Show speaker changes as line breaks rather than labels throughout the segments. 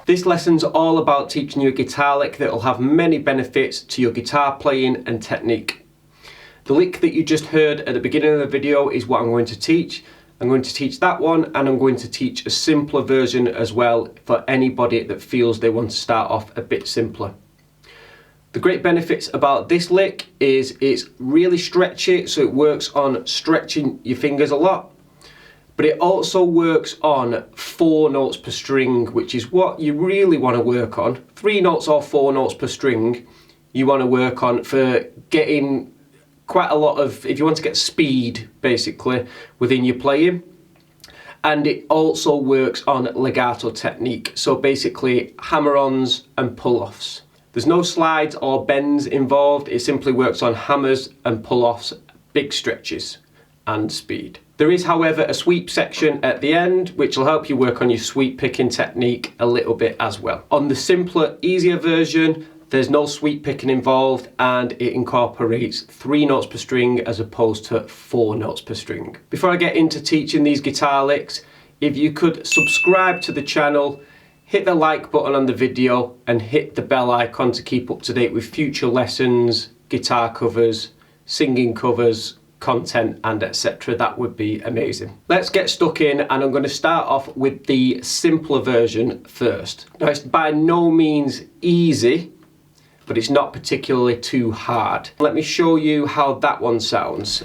This lesson's all about teaching you a guitar lick that will have many benefits to your guitar playing and technique. The lick that you just heard at the beginning of the video is what I'm going to teach. I'm going to teach that one, and I'm going to teach a simpler version as well for anybody that feels they want to start off a bit simpler. The great benefits about this lick is it's really stretchy, so it works on stretching your fingers a lot. But it also works on 4 notes per string, which is what you really want to work on. 3 notes or 4 notes per string you want to work on for getting quite a lot of, if you want to get speed basically within your playing. And it also works on legato technique, so basically hammer-ons and pull-offs. There's no slides or bends involved, it simply works on hammers and pull-offs, big stretches and speed. There is, however, a sweep section at the end, which will help you work on your sweep picking technique a little bit as well. On the simpler, easier version, there's no sweep picking involved, and it incorporates 3 notes per string as opposed to 4 notes per string. Before I get into teaching these guitar licks, if you could subscribe to the channel, hit the like button on the video and hit the bell icon to keep up to date with future lessons, guitar covers, singing covers, content and etc. That would be amazing. Let's get stuck in, and I'm going to start off with the simpler version first. Now, it's by no means easy, but it's not particularly too hard. Let me show you how that one sounds.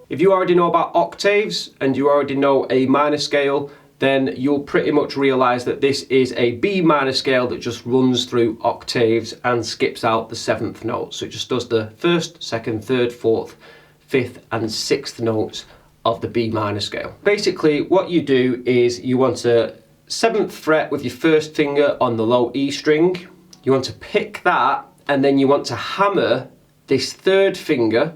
If you already know about octaves and you already know a minor scale, then you'll pretty much realise that this is a B minor scale that just runs through octaves and skips out the 7th note. So it just does the 1st, 2nd, 3rd, 4th, 5th and 6th notes of the B minor scale. Basically what you do is you want a 7th fret with your 1st finger on the low E string. You want to pick that, and then you want to hammer this 3rd finger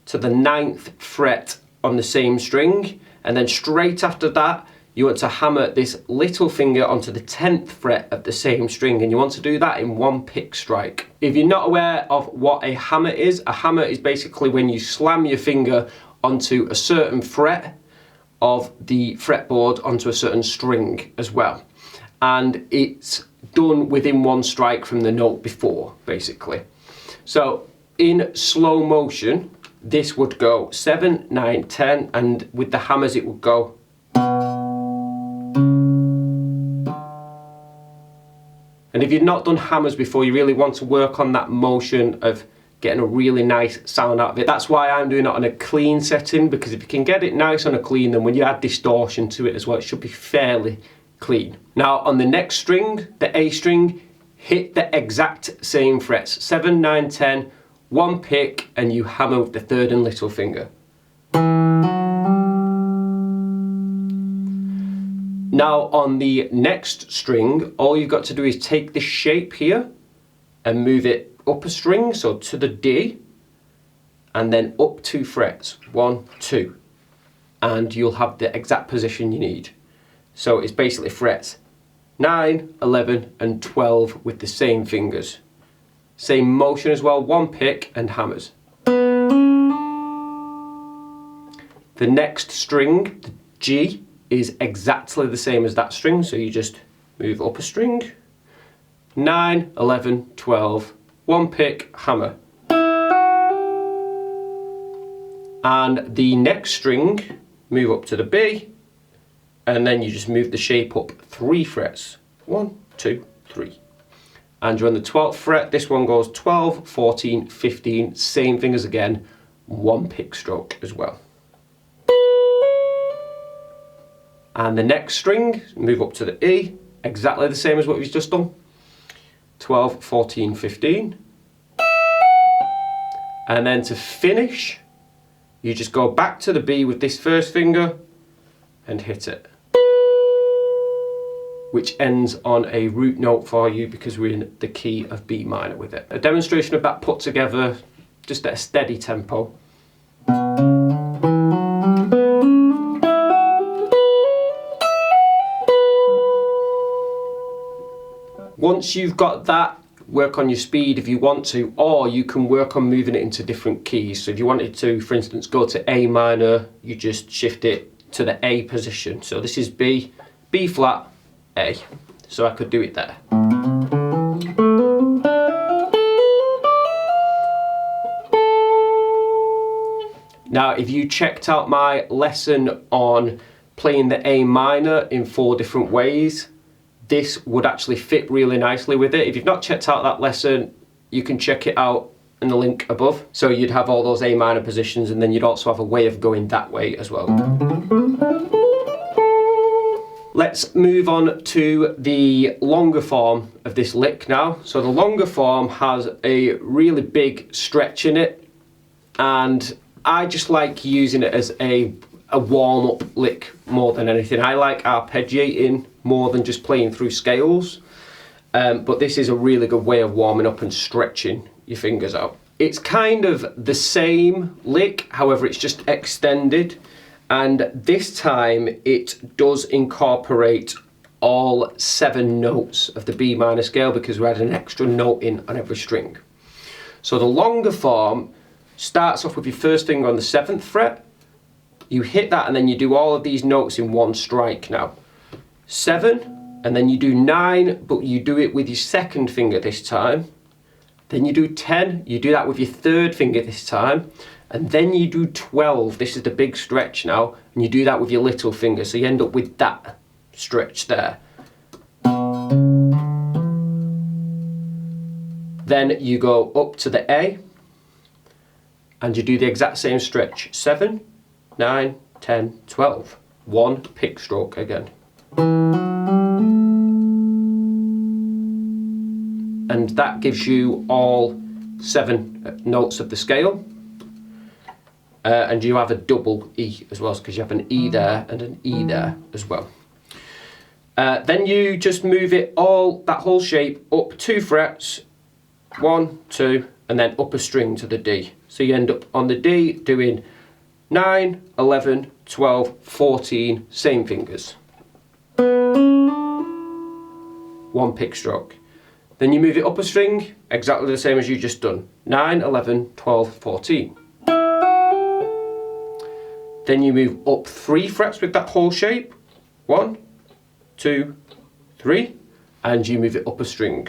to the 9th fret on the same string, and then straight after that you want to hammer this little finger onto the 10th fret of the same string, and you want to do that in 1 pick strike. If you're not aware of what a hammer is basically when you slam your finger onto a certain fret of the fretboard onto a certain string as well, and it's done within 1 strike from the note before basically. So in slow motion this would go 7, 9, 10, and with the hammers it would go. And if you've not done hammers before, you really want to work on that motion of getting a really nice sound out of it. That's why I'm doing it on a clean setting, because if you can get it nice on a clean, then when you add distortion to it as well, it should be fairly clean. Now on the next string, the A string, hit the exact same frets, 7, 9, 10, 1 pick, and you hammer with the 3rd and little finger. Now on the next string, all you've got to do is take this shape here and move it up a string, so to the D, and then up 2 frets, 1, 2, and you'll have the exact position you need. So it's basically frets 9, 11 and 12 with the same fingers. Same motion as well, 1 pick and hammers. The next string, the G, is exactly the same as that string, so you just move up a string, 9, 11, 12, 1 pick, hammer. And the next string, move up to the B, and then you just move the shape up 3 frets, 1, 2, 3. And you're on the 12th fret, this one goes 12, 14, 15, same fingers again, 1 pick stroke as well. And the next string, move up to the E, exactly the same as what we've just done. 12, 14, 15. And then to finish, you just go back to the B with this 1st finger and hit it, which ends on a root note for you because we're in the key of B minor with it. A demonstration of that put together just at a steady tempo. Once you've got that work on your speed if you want to, or you can work on moving it into different keys. So if you wanted to, for instance, go to A minor, you just shift it to the A position. So this is B, B flat, A. So I could do it there. Now, if you checked out my lesson on playing the A minor in 4 different ways, this would actually fit really nicely with it. If you've not checked out that lesson, you can check it out in the link above. So you'd have all those A minor positions, and then you'd also have a way of going that way as well. Let's move on to the longer form of this lick now. So the longer form has a really big stretch in it, and I just like using it as a warm-up lick more than anything. I like arpeggiating more than just playing through scales, but this is a really good way of warming up and stretching your fingers out. It's kind of the same lick, however it's just extended, and this time it does incorporate all 7 notes of the B minor scale because we had an extra note in on every string. So the longer form starts off with your first finger on the 7th fret. You hit that and then you do all of these notes in one strike now. 7, and then you do 9, but you do it with your 2nd finger this time. Then you do 10, you do that with your 3rd finger this time. And then you do 12, this is the big stretch now, and you do that with your little finger, so you end up with that stretch there. Then you go up to the A, and you do the exact same stretch. 7, 9, 10, 12. 1 pick stroke again. And that gives you all 7 notes of the scale. And you have a double E as well, because you have an E there and an E there as well. Then you just move it all, that whole shape, up 2 frets, 1, 2, and then up a string to the D. So you end up on the D doing 9, 11, 12, 14, same fingers. 1 pick stroke. Then you move it up a string, exactly the same as you just done. 9, 11, 12, 14. Then you move up 3 frets with that whole shape. 1, 2, 3, and you move it up a string.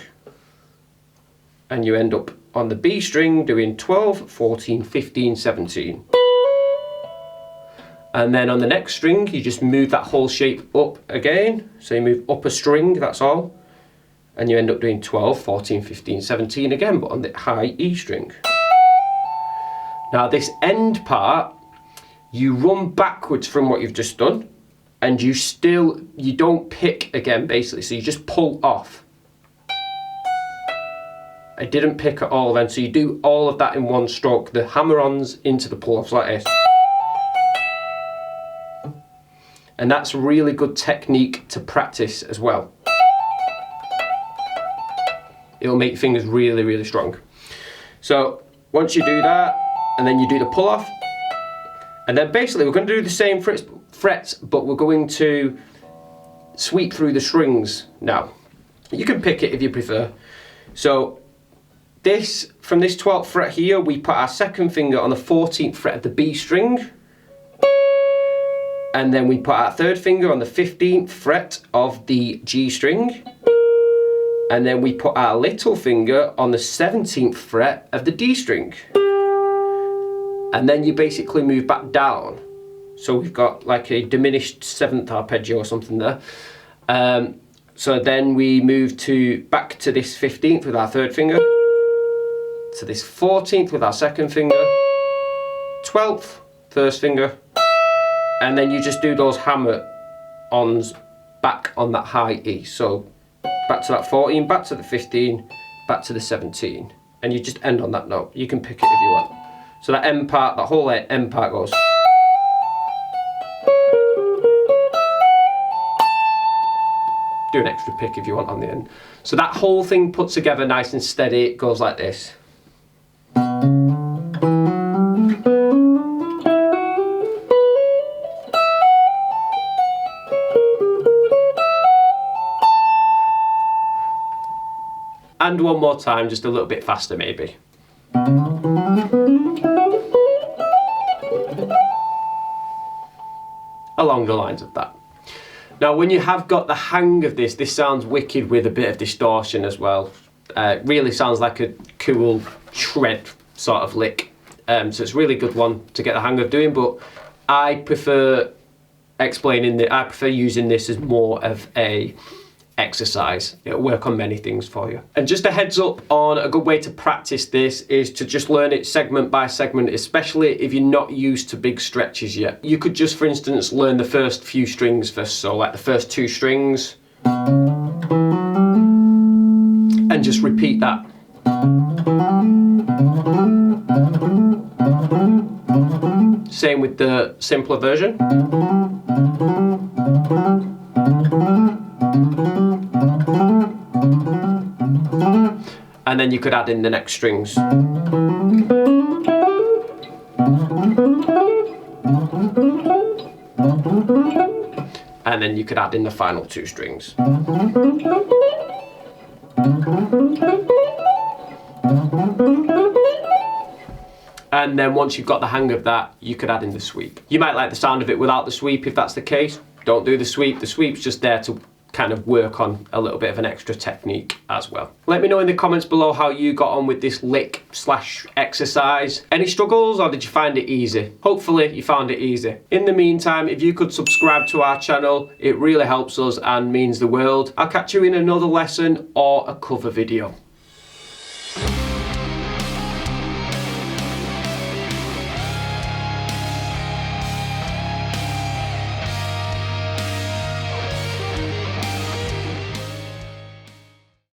And you end up on the B string doing 12, 14, 15, 17. And then on the next string, you just move that whole shape up again. So you move up a string, that's all. And you end up doing 12, 14, 15, 17 again, but on the high E string. Now this end part, you run backwards from what you've just done, and you don't pick again basically, so you just pull off. I didn't pick at all then, so you do all of that in one stroke, the hammer-ons into the pull-offs like this. And that's a really good technique to practice as well. It'll make your fingers really, really strong. So once you do that, and then you do the pull-off, and then basically we're going to do the same frets, but we're going to sweep through the strings now. You can pick it if you prefer. So from this 12th fret here, we put our 2nd finger on the 14th fret of the B string, and then we put our 3rd finger on the 15th fret of the G string, and then we put our little finger on the 17th fret of the D string. And then you basically move back down. So we've got like a diminished 7th arpeggio or something there. So then we move back to this 15th with our 3rd finger, to this 14th with our 2nd finger, 12th, 1st finger, and then you just do those hammer-ons back on that high E. So back to that 14, back to the 15, back to the 17, and you just end on that note. You can pick it if you want. So that end part, that whole end part goes. Do an extra pick if you want on the end. So that whole thing put together nice and steady, it goes like this. And one more time, just a little bit faster maybe. Along the lines of that. Now when you have got the hang of this, this sounds wicked with a bit of distortion as well. It really sounds like a cool shred sort of lick. So it's a really good one to get the hang of doing, but I prefer using this as more of a exercise. It'll work on many things for you. And just a heads up on a good way to practice this is to just learn it segment by segment, especially if you're not used to big stretches yet. You could just, for instance, learn the first few strings first, so like the first 2 strings, and just repeat that. Same with the simpler version. And then you could add in the next strings. And then you could add in the final 2 strings. And then once you've got the hang of that, you could add in the sweep. You might like the sound of it without the sweep. If that's the case, don't do the sweep. The sweep's just there to kind of work on a little bit of an extra technique as well. Let me know in the comments below how you got on with this lick / exercise. Any struggles, or did you find it easy? Hopefully you found it easy. In the meantime, if you could subscribe to our channel, it really helps us and means the world. I'll catch you in another lesson or a cover video.